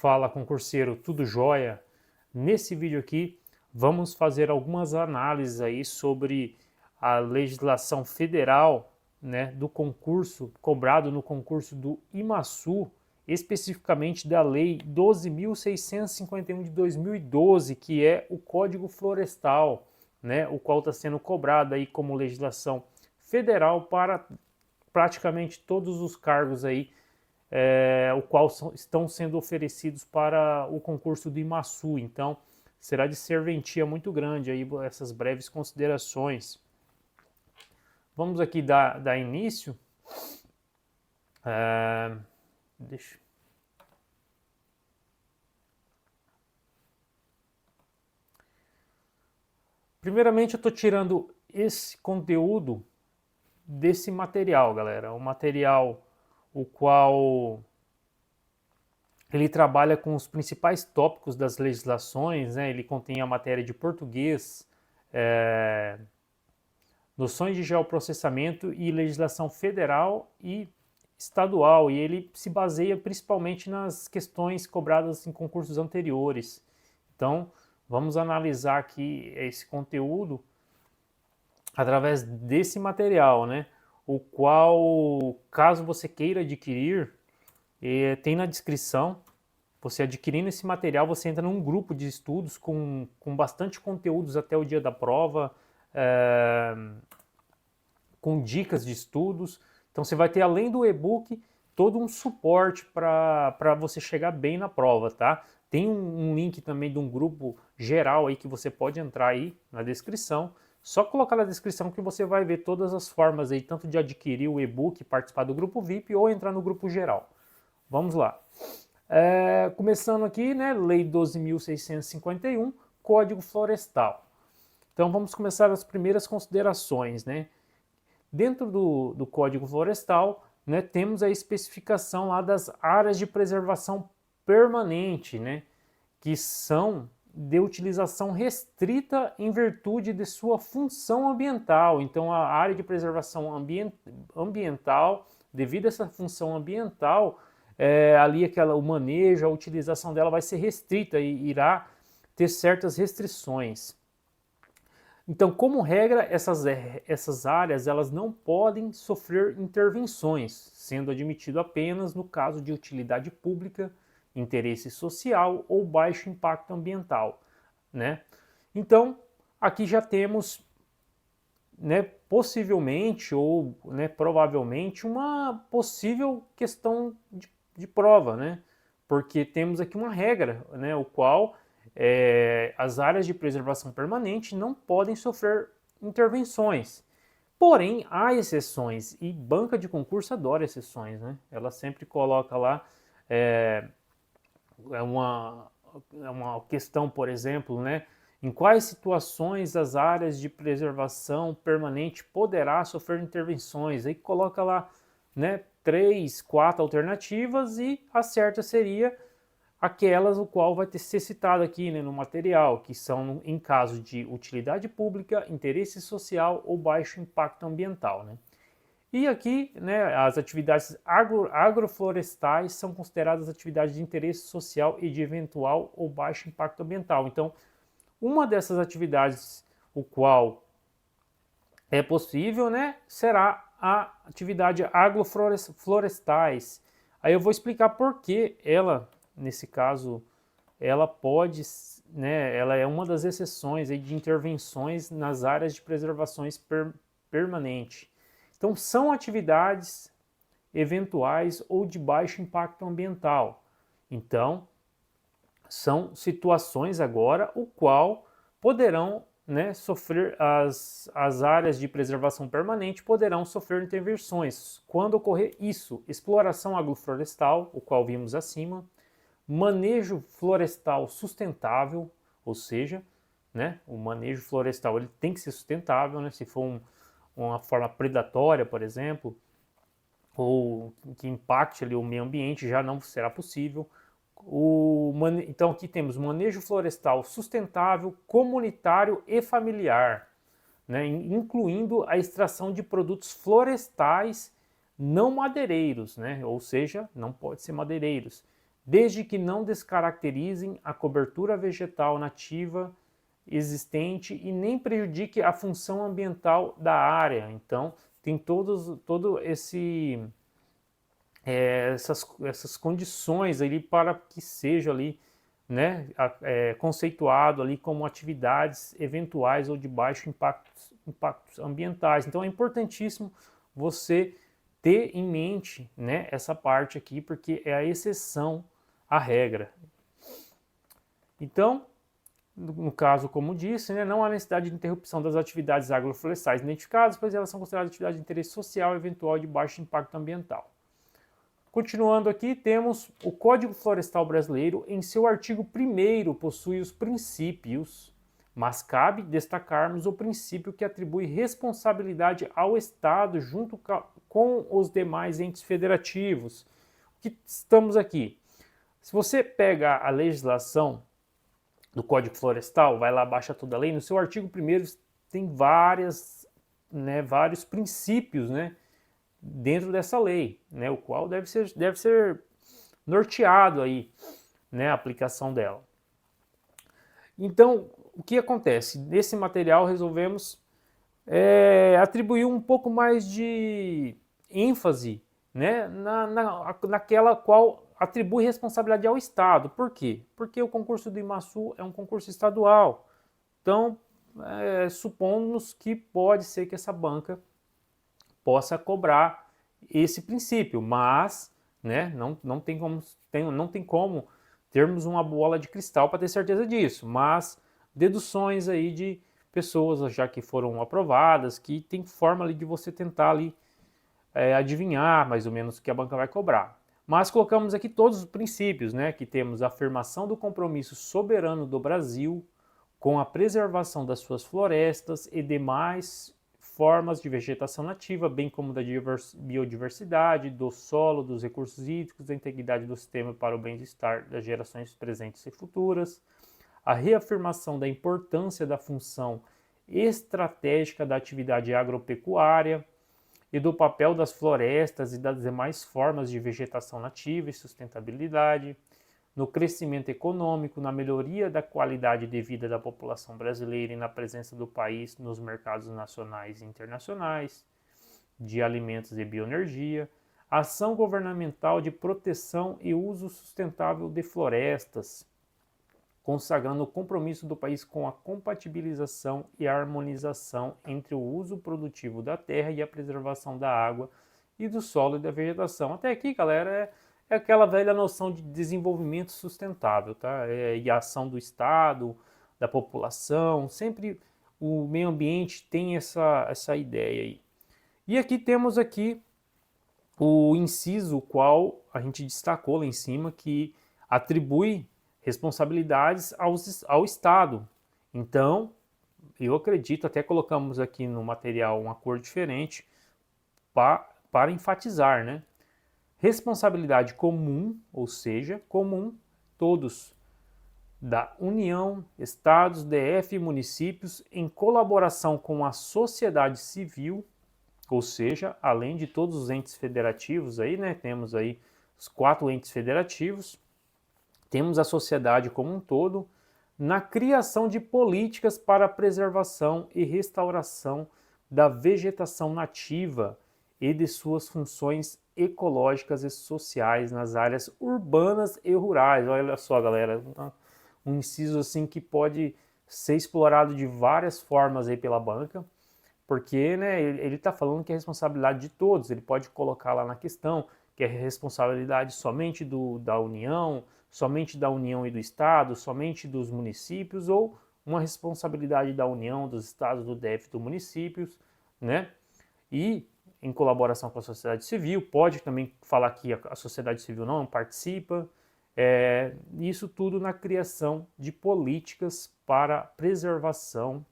Fala, concurseiro, tudo jóia? Nesse vídeo aqui vamos fazer algumas análises aí sobre a legislação federal, né, do concurso cobrado no concurso do IMASU, especificamente da Lei 12.651 de 2012, que é o Código Florestal, né, o qual está sendo cobrado aí como legislação federal para praticamente todos os cargos aí o qual estão sendo oferecidos para o concurso do IMASU. Então, será de serventia muito grande aí essas breves considerações. Vamos aqui dar início. Deixa. Primeiramente, eu estou tirando esse conteúdo desse material, galera. O material o qual ele trabalha com os principais tópicos das legislações, né? Ele contém a matéria de português, noções de geoprocessamento e legislação federal e estadual, e ele se baseia principalmente nas questões cobradas em concursos anteriores. Então, vamos analisar aqui esse conteúdo através desse material, né? O qual, caso você queira adquirir, tem na descrição. Você adquirindo esse material, você entra num grupo de estudos com bastante conteúdos até o dia da prova, com dicas de estudos. Então você vai ter, além do e-book, todo um suporte para você chegar bem na prova, tá? Tem um link também de um grupo geral aí que você pode entrar aí na descrição. Só colocar na descrição que você vai ver todas as formas aí, tanto de adquirir o e-book, participar do grupo VIP ou entrar no grupo geral. Vamos lá. Começando aqui, né, Lei 12.651, Código Florestal. Então vamos começar as primeiras considerações, né? Dentro do Código Florestal, né, temos a especificação lá das áreas de preservação permanente, né, que são de utilização restrita em virtude de sua função ambiental. Então a área de preservação ambiental, devido a essa função ambiental, ali o manejo, a utilização dela vai ser restrita e irá ter certas restrições. Então, como regra, essas áreas elas não podem sofrer intervenções, sendo admitido apenas no caso de utilidade pública, interesse social ou baixo impacto ambiental, né? Então, aqui já temos, né, possivelmente ou, né, provavelmente uma possível questão de prova, né? Porque temos aqui uma regra, né, o qual as áreas de preservação permanente não podem sofrer intervenções. Porém, há exceções e banca de concurso adora exceções, né? Ela sempre coloca lá uma questão, por exemplo, né? Em quais situações as áreas de preservação permanente poderá sofrer intervenções? Aí coloca lá, né, 3, 4 alternativas e a certa seria aquelas o qual vai ser citado aqui, né, no material, que são em caso de utilidade pública, interesse social ou baixo impacto ambiental, né? E aqui, né, as atividades agroflorestais são consideradas atividades de interesse social e de eventual ou baixo impacto ambiental. Então, uma dessas atividades, o qual é possível, né, será a atividade agroflorestais. Aí eu vou explicar por que ela, nesse caso, ela pode, né, ela é uma das exceções aí de intervenções nas áreas de preservações permanente. Então, são atividades eventuais ou de baixo impacto ambiental. Então, são situações agora o qual poderão, né, sofrer, as áreas de preservação permanente poderão sofrer intervenções. Quando ocorrer isso, exploração agroflorestal, o qual vimos acima, manejo florestal sustentável, ou seja, né, o manejo florestal ele tem que ser sustentável, né, se for uma forma predatória, por exemplo, ou que impacte ali o meio ambiente, já não será possível. Então aqui temos manejo florestal sustentável, comunitário e familiar, né, incluindo a extração de produtos florestais não madeireiros, né, ou seja, não pode ser madeireiros, desde que não descaracterizem a cobertura vegetal nativa existente e nem prejudique a função ambiental da área. Então, tem todo essas condições ali para que seja ali, né, conceituado ali como atividades eventuais ou de baixo impactos ambientais. Então é importantíssimo você ter em mente, né, essa parte aqui, porque é a exceção à regra. Então, no caso, como disse, né, não há necessidade de interrupção das atividades agroflorestais identificadas, pois elas são consideradas atividades de interesse social eventual de baixo impacto ambiental. Continuando aqui, temos o Código Florestal Brasileiro, em seu artigo 1º, possui os princípios, mas cabe destacarmos o princípio que atribui responsabilidade ao Estado junto com os demais entes federativos. O que estamos aqui? Se você pega a legislação do Código Florestal, vai lá, baixa toda a lei, no seu artigo 1º tem vários princípios, né, dentro dessa lei, né, o qual deve ser norteado aí, né, a aplicação dela. Então, o que acontece? Nesse material resolvemos atribuir um pouco mais de ênfase, né, naquela qual atribui responsabilidade ao Estado. Por quê? Porque o concurso do IMASU é um concurso estadual. Então, supomos que pode ser que essa banca possa cobrar esse princípio, mas, né, não tem como termos uma bola de cristal para ter certeza disso, mas deduções aí de pessoas já que foram aprovadas, que tem forma ali de você tentar ali adivinhar mais ou menos o que a banca vai cobrar. Mas colocamos aqui todos os princípios, né, que temos a afirmação do compromisso soberano do Brasil com a preservação das suas florestas e demais formas de vegetação nativa, bem como da biodiversidade, do solo, dos recursos hídricos, da integridade do sistema para o bem-estar das gerações presentes e futuras, a reafirmação da importância da função estratégica da atividade agropecuária e do papel das florestas e das demais formas de vegetação nativa e sustentabilidade, no crescimento econômico, na melhoria da qualidade de vida da população brasileira e na presença do país nos mercados nacionais e internacionais de alimentos e bioenergia, ação governamental de proteção e uso sustentável de florestas, consagrando o compromisso do país com a compatibilização e a harmonização entre o uso produtivo da terra e a preservação da água e do solo e da vegetação. Até aqui, galera, é aquela velha noção de desenvolvimento sustentável, tá? E a ação do Estado, da população, sempre o meio ambiente tem essa ideia aí. E aqui temos o inciso qual a gente destacou lá em cima, que atribui responsabilidades ao Estado. Então, eu acredito, até colocamos aqui no material uma cor diferente para enfatizar, né? Responsabilidade comum, ou seja, comum, todos, da União, Estados, DF e municípios, em colaboração com a sociedade civil, ou seja, além de todos os entes federativos aí, né? Temos aí os 4 entes federativos, temos a sociedade como um todo, na criação de políticas para a preservação e restauração da vegetação nativa e de suas funções ecológicas e sociais nas áreas urbanas e rurais. Olha só, galera, um inciso assim que pode ser explorado de várias formas aí pela banca, porque, né, ele está falando que é responsabilidade de todos. Ele pode colocar lá na questão que é responsabilidade somente da União, somente da União e do Estado, somente dos municípios, ou uma responsabilidade da União, dos Estados, do DF, dos municípios, né? E em colaboração com a sociedade civil, pode também falar que a sociedade civil não participa, isso tudo na criação de políticas para preservação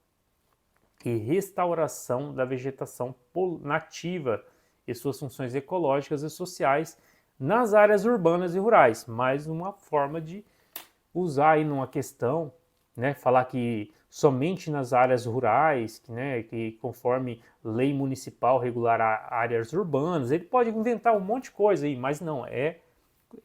e restauração da vegetação nativa e suas funções ecológicas e sociais nas áreas urbanas e rurais. Mais uma forma de usar aí numa questão, né, falar que somente nas áreas rurais, né, que conforme lei municipal regular áreas urbanas, ele pode inventar um monte de coisa aí, mas não, é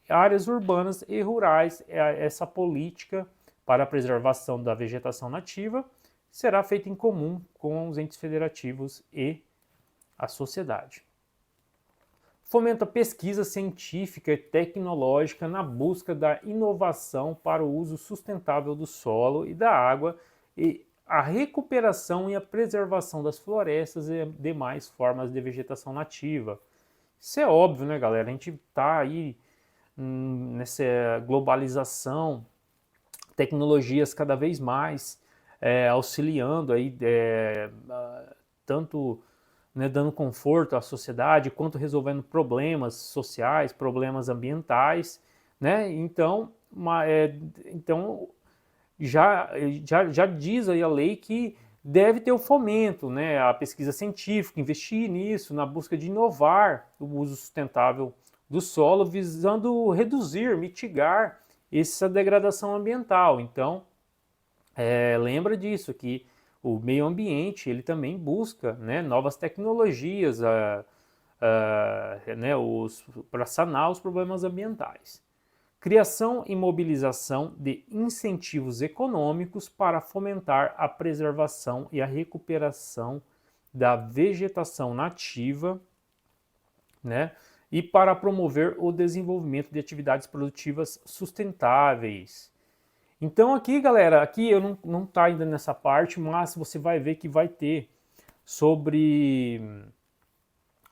áreas urbanas e rurais. Essa política para a preservação da vegetação nativa será feita em comum com os entes federativos e a sociedade. Fomenta pesquisa científica e tecnológica na busca da inovação para o uso sustentável do solo e da água e a recuperação e a preservação das florestas e demais formas de vegetação nativa. Isso é óbvio, né, galera? A gente está aí nessa globalização, tecnologias cada vez mais auxiliando aí, tanto, né, dando conforto à sociedade, quanto resolvendo problemas sociais, problemas ambientais, né? Então, já diz aí a lei que deve ter o fomento, né, a pesquisa científica, investir nisso, na busca de inovar o uso sustentável do solo, visando reduzir, mitigar essa degradação ambiental. Então, lembra disso, que o meio ambiente ele também busca, né, novas tecnologias né, para sanar os problemas ambientais. Criação e mobilização de incentivos econômicos para fomentar a preservação e a recuperação da vegetação nativa, né, e para promover o desenvolvimento de atividades produtivas sustentáveis. Então aqui, galera, aqui eu não tá ainda nessa parte, mas você vai ver que vai ter sobre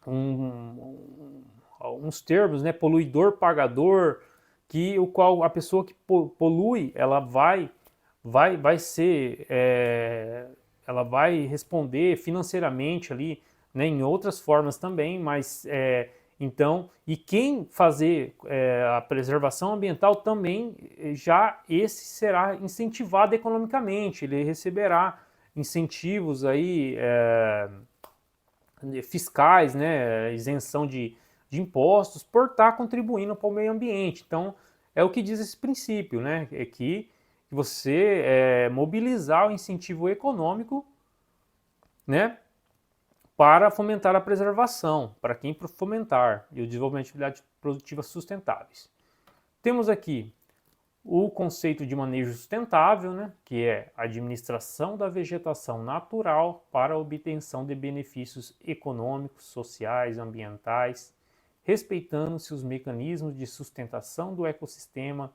uns termos, né, poluidor pagador, que o qual a pessoa que polui, ela vai ser, ela vai responder financeiramente ali, né, em outras formas também, mas então, e quem fazer a preservação ambiental também, já esse será incentivado economicamente, ele receberá incentivos aí fiscais, né, isenção de impostos por estar contribuindo para o meio ambiente. Então, é o que diz esse princípio, né, é que você mobilizar o incentivo econômico, né, para fomentar a preservação, para quem fomentar, e o desenvolvimento de atividades produtivas sustentáveis. Temos aqui o conceito de manejo sustentável, né, que é a administração da vegetação natural para a obtenção de benefícios econômicos, sociais, ambientais, respeitando-se os mecanismos de sustentação do ecossistema,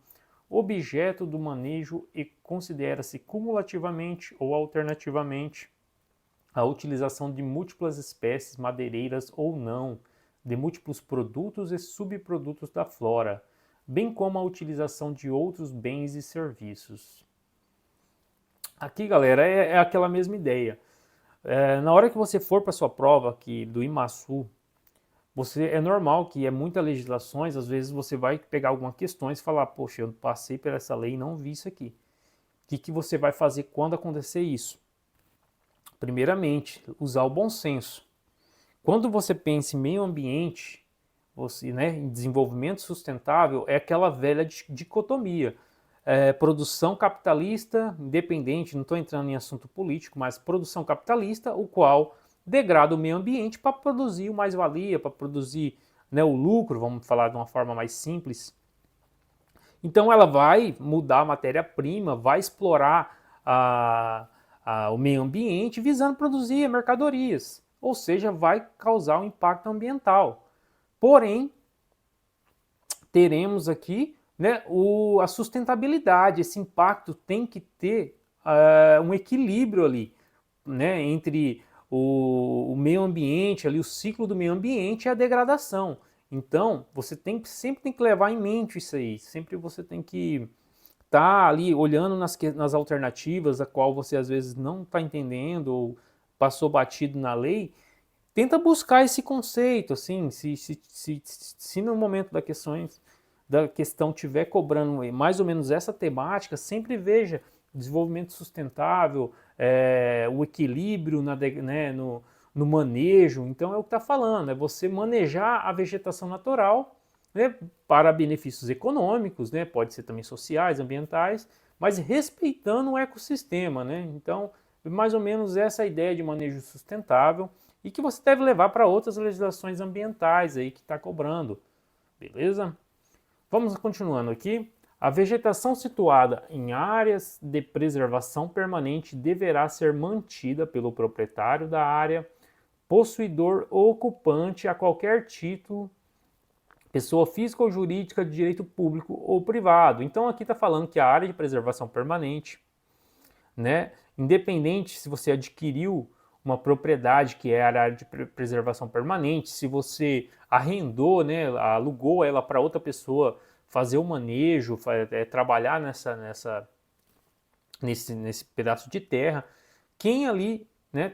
objeto do manejo e considera-se cumulativamente ou alternativamente a utilização de múltiplas espécies madeireiras ou não, de múltiplos produtos e subprodutos da flora, bem como a utilização de outros bens e serviços. Aqui, galera, é aquela mesma ideia. Na hora que você for para a sua prova aqui do IMASU, é normal que muitas legislações, às vezes você vai pegar algumas questões e falar, poxa, eu passei por essa lei e não vi isso aqui. O que você vai fazer quando acontecer isso? Primeiramente, usar o bom senso. Quando você pensa em meio ambiente, né, em desenvolvimento sustentável, é aquela velha dicotomia. Produção capitalista, independente, não estou entrando em assunto político, mas produção capitalista, o qual degrada o meio ambiente para produzir o mais-valia, para produzir, né, o lucro, vamos falar de uma forma mais simples. Então ela vai mudar a matéria-prima, vai explorar o meio ambiente visando produzir mercadorias, ou seja, vai causar um impacto ambiental. Porém, teremos aqui, né, a sustentabilidade, esse impacto tem que ter um equilíbrio ali, né, entre o meio ambiente, ali, o ciclo do meio ambiente e a degradação. Então, você sempre tem que levar em mente isso aí, sempre você tem que estar ali olhando nas alternativas, a qual você às vezes não está entendendo ou passou batido na lei. Tenta buscar esse conceito, assim, se no momento da questão tiver cobrando mais ou menos essa temática, sempre veja desenvolvimento sustentável, o equilíbrio né, no manejo. Então é o que está falando, é você manejar a vegetação natural, né, para benefícios econômicos, né, pode ser também sociais, ambientais, mas respeitando o ecossistema, né? Então, mais ou menos essa ideia de manejo sustentável e que você deve levar para outras legislações ambientais aí que está cobrando, beleza? Vamos continuando aqui. A vegetação situada em áreas de preservação permanente deverá ser mantida pelo proprietário da área, possuidor ou ocupante a qualquer título, pessoa física ou jurídica de direito público ou privado. Então aqui está falando que a área de preservação permanente, né, independente se você adquiriu uma propriedade que é a área de preservação permanente, se você arrendou, né, alugou ela para outra pessoa fazer o manejo, trabalhar nesse pedaço de terra, quem ali, né,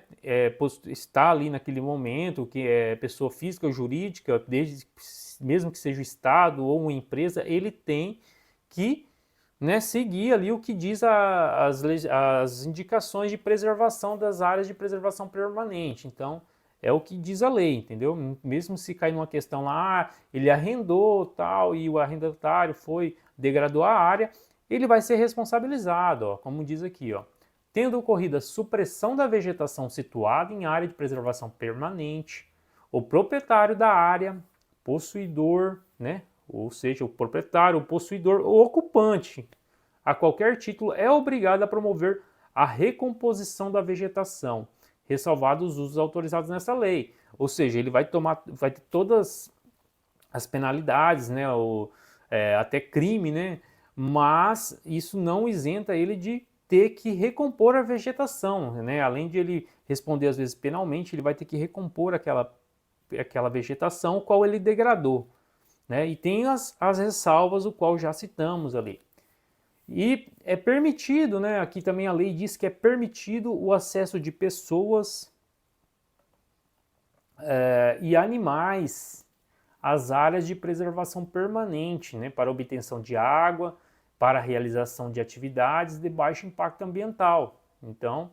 está ali naquele momento, que é pessoa física ou jurídica, mesmo que seja o Estado ou uma empresa, ele tem que, né, seguir ali o que diz as indicações de preservação das áreas de preservação permanente. Então, é o que diz a lei, entendeu? Mesmo se cair numa questão lá, ele arrendou tal e o arrendatário degradou a área, ele vai ser responsabilizado, ó, como diz aqui, ó. Tendo ocorrido a supressão da vegetação situada em área de preservação permanente, o proprietário da área, possuidor, né, ou seja, o proprietário, o possuidor ou ocupante, a qualquer título, é obrigado a promover a recomposição da vegetação, ressalvados os usos autorizados nessa lei. Ou seja, ele vai ter todas as penalidades, né, até crime, né, mas isso não isenta ele de ter que recompor a vegetação, né? Além de ele responder às vezes penalmente, ele vai ter que recompor aquela vegetação qual ele degradou, né? E tem as ressalvas, o qual já citamos ali. E é permitido, né? Aqui também a lei diz que é permitido o acesso de pessoas e animais às áreas de preservação permanente, né? Para obtenção de água, para a realização de atividades de baixo impacto ambiental. Então,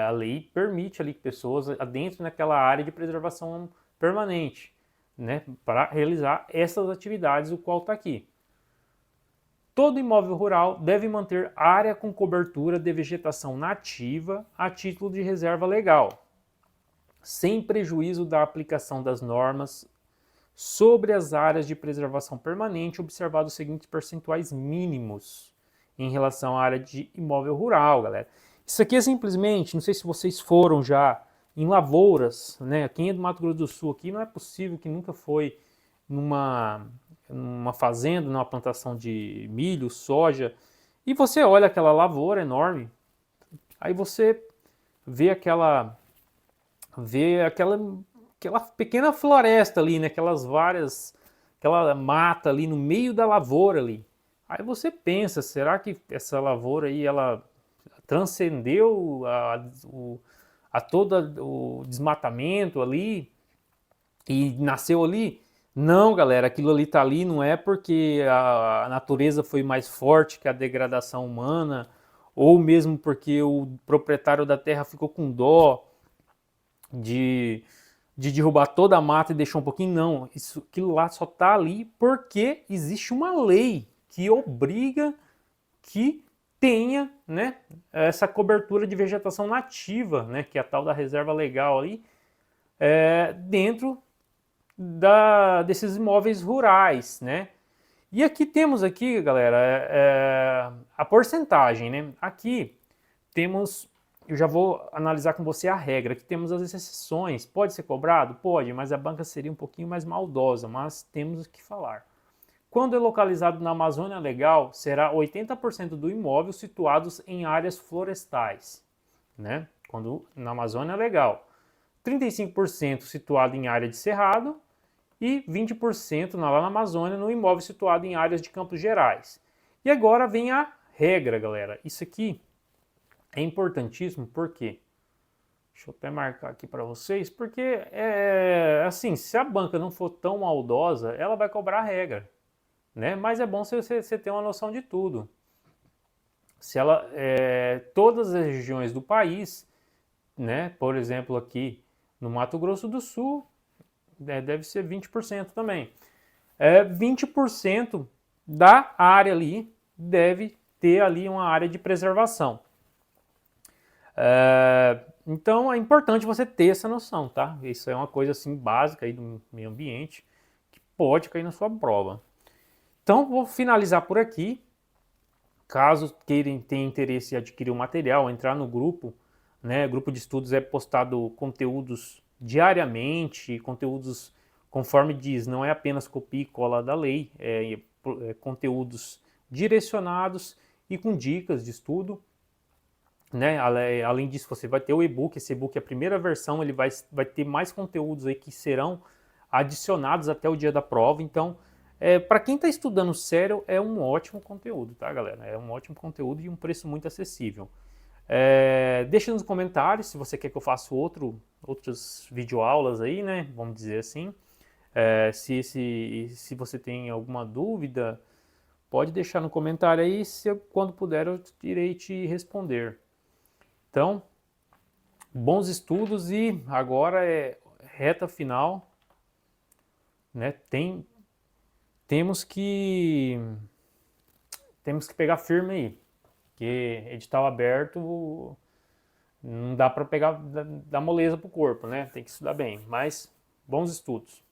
a lei permite ali que pessoas adentrem naquela área de preservação permanente, né, para realizar essas atividades, o qual está aqui. Todo imóvel rural deve manter área com cobertura de vegetação nativa a título de reserva legal, sem prejuízo da aplicação das normas sobre as áreas de preservação permanente, observados os seguintes percentuais mínimos em relação à área de imóvel rural, galera. Isso aqui é simplesmente, não sei se vocês foram já em lavouras, né? Quem é do Mato Grosso do Sul aqui, não é possível que nunca foi numa fazenda, numa plantação de milho, soja, e você olha aquela lavoura enorme, aí você vê aquela pequena floresta ali, né? Aquela mata ali no meio da lavoura ali. Aí você pensa, será que essa lavoura aí, ela transcendeu a todo o desmatamento ali e nasceu ali? Não, galera, aquilo ali tá ali não é porque a natureza foi mais forte que a degradação humana, ou mesmo porque o proprietário da terra ficou com dó de derrubar toda a mata e deixar um pouquinho, não. Aquilo lá só está ali porque existe uma lei que obriga que tenha, né, essa cobertura de vegetação nativa, né, que é a tal da reserva legal ali, dentro desses imóveis rurais, né. E aqui temos aqui, galera, a porcentagem, né. Aqui temos, eu já vou analisar com você a regra, que temos as exceções. Pode ser cobrado? Pode, mas a banca seria um pouquinho mais maldosa, mas temos o que falar. Quando é localizado na Amazônia Legal, será 80% do imóvel situados em áreas florestais, né? Quando na Amazônia Legal. 35% situado em área de cerrado e 20% lá na Amazônia no imóvel situado em áreas de Campos Gerais. E agora vem a regra, galera. Isso aqui é importantíssimo porque, deixa eu até marcar aqui para vocês, porque assim, se a banca não for tão maldosa, ela vai cobrar a regra, né? Mas é bom você ter uma noção de tudo. Se ela, todas as regiões do país, né? Por exemplo, aqui no Mato Grosso do Sul, deve ser 20% também. 20% da área ali deve ter ali uma área de preservação. Então é importante você ter essa noção, tá? Isso é uma coisa assim básica aí do meio ambiente, que pode cair na sua prova. Então, vou finalizar por aqui. Caso tenha interesse em adquirir o material, entrar no grupo, né? Grupo de estudos é postado conteúdos diariamente, conteúdos conforme diz, não é apenas copia e cola da lei, conteúdos direcionados e com dicas de estudo, né? Além disso, você vai ter o e-book. Esse e-book é a primeira versão, ele vai ter mais conteúdos aí que serão adicionados até o dia da prova. Então, para quem está estudando sério, é um ótimo conteúdo, tá, galera? É um ótimo conteúdo e um preço muito acessível. Deixa nos comentários se você quer que eu faça outras videoaulas aí, né? Vamos dizer assim. Se você tem alguma dúvida, pode deixar no comentário aí, quando puder eu irei te responder. Então, bons estudos e agora é reta final, né? Temos que pegar firme aí, porque edital aberto não dá para pegar da moleza pro corpo, né? Tem que estudar bem, mas bons estudos.